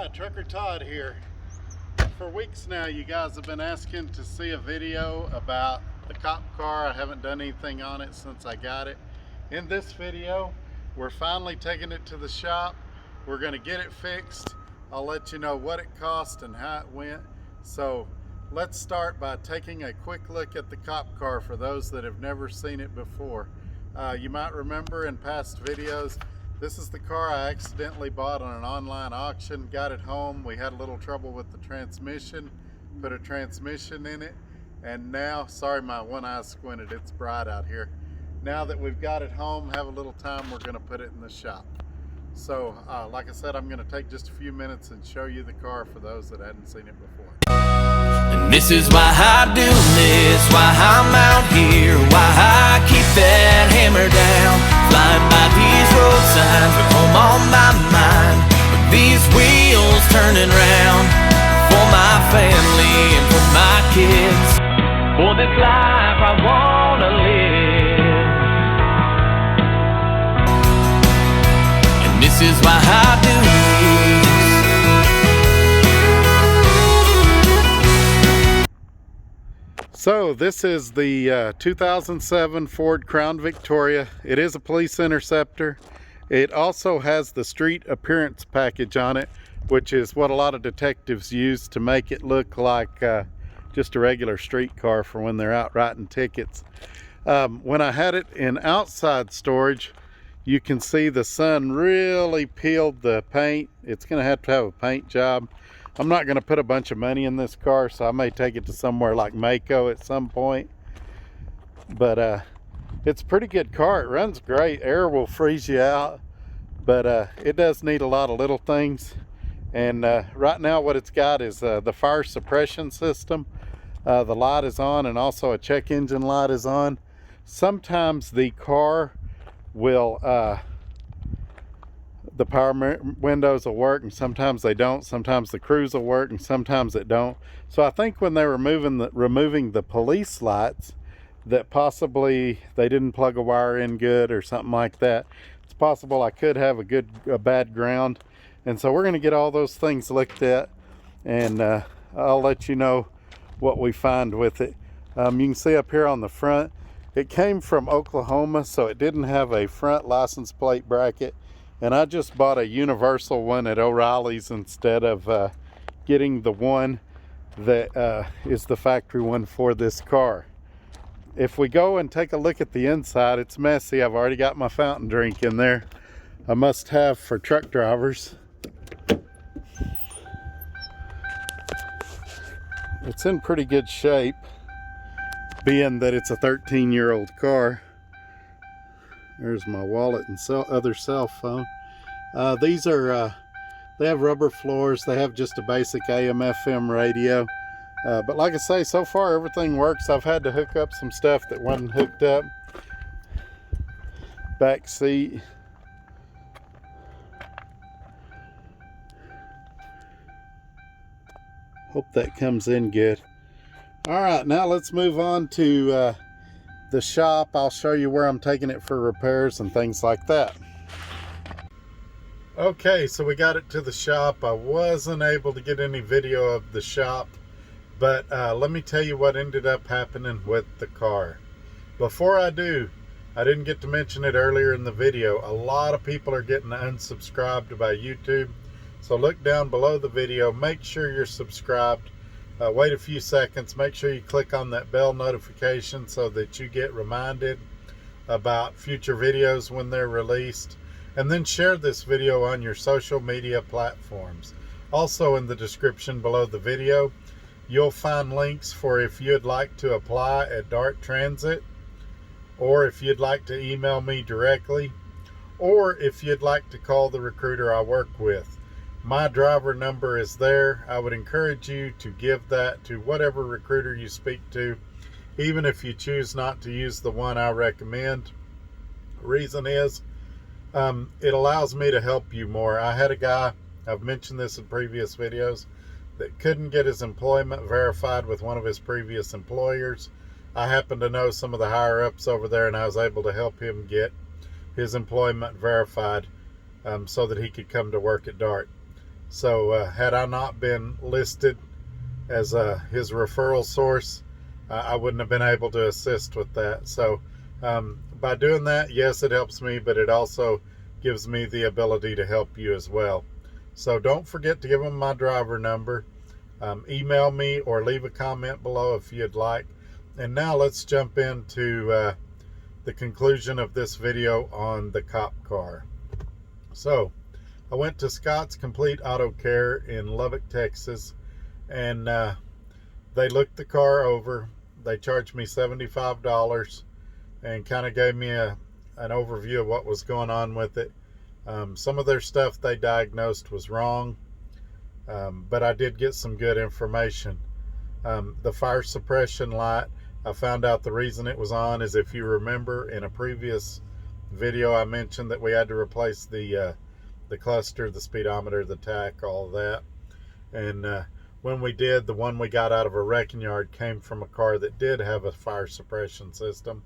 Hi, Trucker Todd here. For weeks now, you guys have been asking to see a video about the cop car. I haven't done anything on it since I got it. In this video, we're finally taking it to the shop. We're gonna get it fixed. I'll let you know what it cost and how it went. So let's start by taking a quick look at the cop car for those that have never seen it before. You might remember in past videos, this is the car I accidentally bought on an online auction. Got it home. We had a little trouble with the transmission, put a transmission in it, and now, sorry my one eye squinted, it's bright out here. Now that we've got it home, have a little time, we're gonna put it in the shop. So like I said, I'm gonna take just a few minutes and show you the car for those that hadn't seen it before. And this is why I do this, why I'm out here, why I keep that hammer down. Flying by these road signs with home on my mind, with these wheels turning round. For my family and for my kids, for this life I wanna live. And this is why I do this. So this is the 2007 Ford Crown Victoria. It is a police interceptor. It also has the street appearance package on it, which is what a lot of detectives use to make it look like just a regular street car for when they're out writing tickets. When I had it in outside storage, you can see the sun really peeled the paint. It's going to have a paint job. I'm not going to put a bunch of money in this car, so I may take it to somewhere like Mako at some point. But it's a pretty good car. It runs great. Air will freeze you out, but it does need a lot of little things. And right now what it's got is the fire suppression system. The light is on, and also a check engine light is on. Sometimes the car will the power windows will work, and sometimes they don't. Sometimes the cruise will work, and sometimes it don't. So I think when they were removing the police lights, that possibly they didn't plug a wire in good or something like that. It's possible I could have a bad ground, and so we're going to get all those things looked at, and I'll let you know what we find with it. You can see up here on the front, it came from Oklahoma, so it didn't have a front license plate bracket. And I just bought a universal one at O'Reilly's instead of getting the one that is the factory one for this car. If we go and take a look at the inside, it's messy. I've already got my fountain drink in there. A must-have for truck drivers. It's in pretty good shape, being that it's a 13-year-old car. There's my wallet and other cell phone. These are, they have rubber floors. They have just a basic AM/FM radio. But like I say, so far everything works. I've had to hook up some stuff that wasn't hooked up. Back seat. Hope that comes in good. All right, now let's move on to the shop. I'll show you where I'm taking it for repairs and things like that. Okay, so we got it to the shop. I wasn't able to get any video of the shop, but let me tell you what ended up happening with the car. Before I do, I didn't get to mention it earlier in the video. A lot of people are getting unsubscribed by YouTube, so look down below the video, make sure you're subscribed. Wait a few seconds, make sure you click on that bell notification so that you get reminded about future videos when they're released, and then share this video on your social media platforms. Also in the description below the video, you'll find links for if you'd like to apply at Dart Transit, or if you'd like to email me directly, or if you'd like to call the recruiter I work with. My driver number is there. I would encourage you to give that to whatever recruiter you speak to, even if you choose not to use the one I recommend. Reason is, it allows me to help you more. I had a guy, I've mentioned this in previous videos, that couldn't get his employment verified with one of his previous employers. I happen to know some of the higher ups over there, and I was able to help him get his employment verified so that he could come to work at Dart. So had I not been listed as his referral source, I wouldn't have been able to assist with that. So by doing that, yes, it helps me, but it also gives me the ability to help you as well. So don't forget to give them my driver number. Email me or leave a comment below if you'd like. And now let's jump into the conclusion of this video on the cop car. So I went to Scott's Complete Auto Care in Lubbock, Texas, and they looked the car over. They charged me $75 and kind of gave me an overview of what was going on with it. Some of their stuff they diagnosed was wrong, but I did get some good information. The fire suppression light, I found out the reason it was on is, if you remember in a previous video, I mentioned that we had to replace the cluster, the speedometer, the tach, all of that. And when we did, the one we got out of a wrecking yard came from a car that did have a fire suppression system.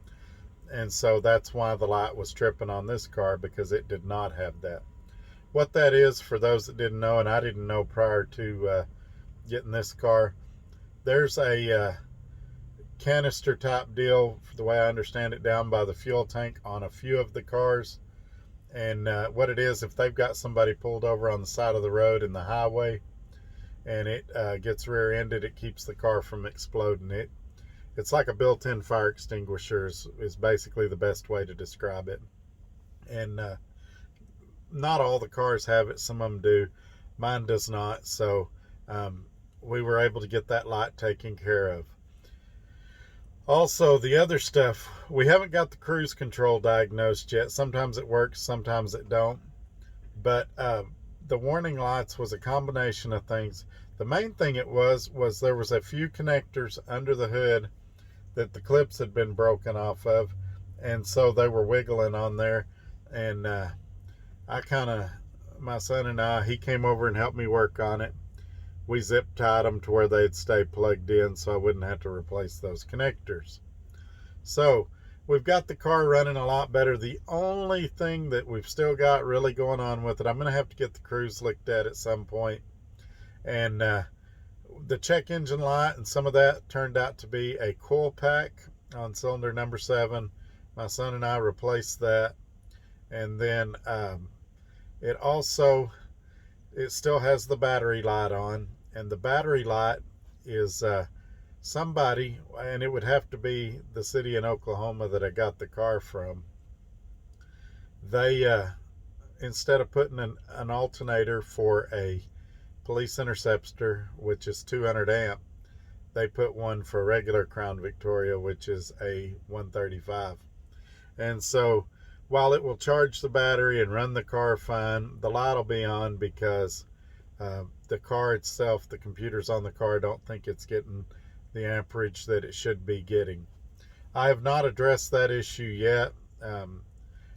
And so that's why the light was tripping on this car, because it did not have that. What that is, for those that didn't know, and I didn't know prior to getting this car, there's a canister type deal, the way I understand it, down by the fuel tank on a few of the cars. And what it is, if they've got somebody pulled over on the side of the road in the highway and it gets rear-ended, it keeps the car from exploding. It's like a built-in fire extinguisher is basically the best way to describe it. And not all the cars have it. Some of them do. Mine does not. So we were able to get that light taken care of. Also, the other stuff, we haven't got the cruise control diagnosed yet. Sometimes it works, sometimes it don't. But the warning lights was a combination of things. The main thing it was there was a few connectors under the hood that the clips had been broken off of, and so they were wiggling on there. And my son and I, he came over and helped me work on it. We zip tied them to where they'd stay plugged in so I wouldn't have to replace those connectors. So we've got the car running a lot better. The only thing that we've still got really going on with it, I'm going to have to get the cruise looked at some point. And the check engine light and some of that turned out to be a coil pack on cylinder number 7. My son and I replaced that. And then it still has the battery light on, and the battery light is somebody, and it would have to be the city in Oklahoma that I got the car from. They instead of putting an alternator for a police Interceptor, which is 200 amp, they put one for a regular Crown Victoria, which is a 135. And so while it will charge the battery and run the car fine, the light will be on because the car itself, the computers on the car, don't think it's getting the amperage that it should be getting. I have not addressed that issue yet. I'm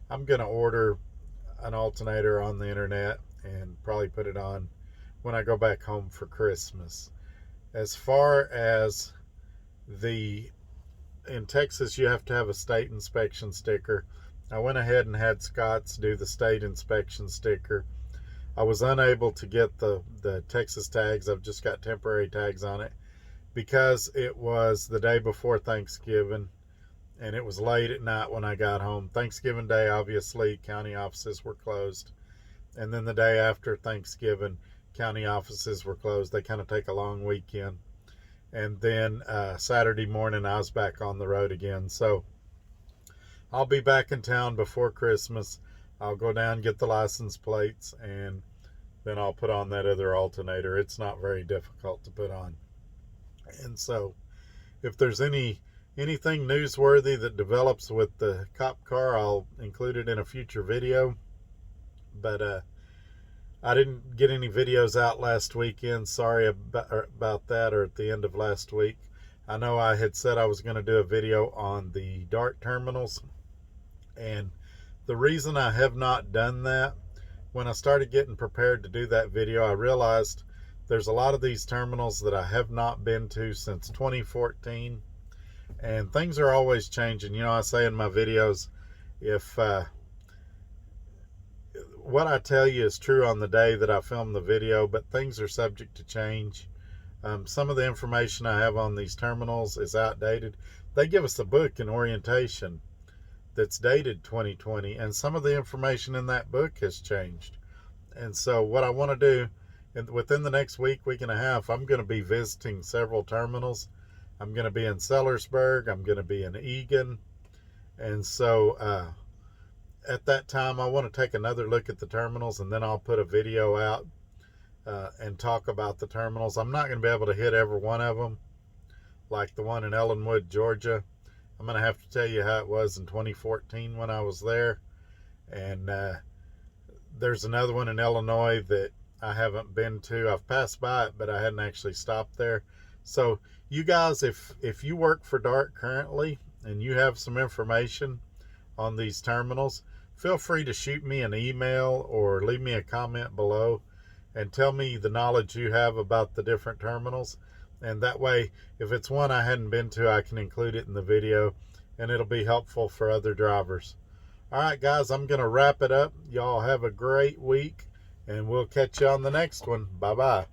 going to order an alternator on the internet and probably put it on when I go back home for Christmas. As far as in Texas, you have to have a state inspection sticker. I went ahead and had Scott's do the state inspection sticker. I was unable to get the Texas tags. I've just got temporary tags on it because it was the day before Thanksgiving and it was late at night when I got home. Thanksgiving Day, obviously, county offices were closed. And then the day after Thanksgiving, county offices were closed. They kind of take a long weekend. And then Saturday morning, I was back on the road again. So I'll be back in town before Christmas. I'll go down, get the license plates, and then I'll put on that other alternator. It's not very difficult to put on. And so if there's anything newsworthy that develops with the cop car, I'll include it in a future video. But I didn't get any videos out last weekend. Sorry about that, or at the end of last week. I know I had said I was going to do a video on the DART terminals. And the reason I have not done that, when I started getting prepared to do that video, I realized there's a lot of these terminals that I have not been to since 2014. And things are always changing. You know, I say in my videos, if what I tell you is true on the day that I filmed the video, but things are subject to change. Some of the information I have on these terminals is outdated. They give us a book in orientation that's dated 2020, and some of the information in that book has changed. And so what I want to do, within the next week and a half, I'm going to be visiting several terminals. I'm going to be in Sellersburg. I'm going to be in Egan. And so at that time, I want to take another look at the terminals, and then I'll put a video out and talk about the terminals. I'm not going to be able to hit every one of them, like the one in Ellenwood, Georgia. I'm going to have to tell you how it was in 2014 when I was there. And there's another one in Illinois that I haven't been to. I've passed by it, but I hadn't actually stopped there. So you guys, if you work for DART currently and you have some information on these terminals, feel free to shoot me an email or leave me a comment below and tell me the knowledge you have about the different terminals. And that way, if it's one I hadn't been to, I can include it in the video, and it'll be helpful for other drivers. All right, guys, I'm going to wrap it up. Y'all have a great week, and we'll catch you on the next one. Bye-bye.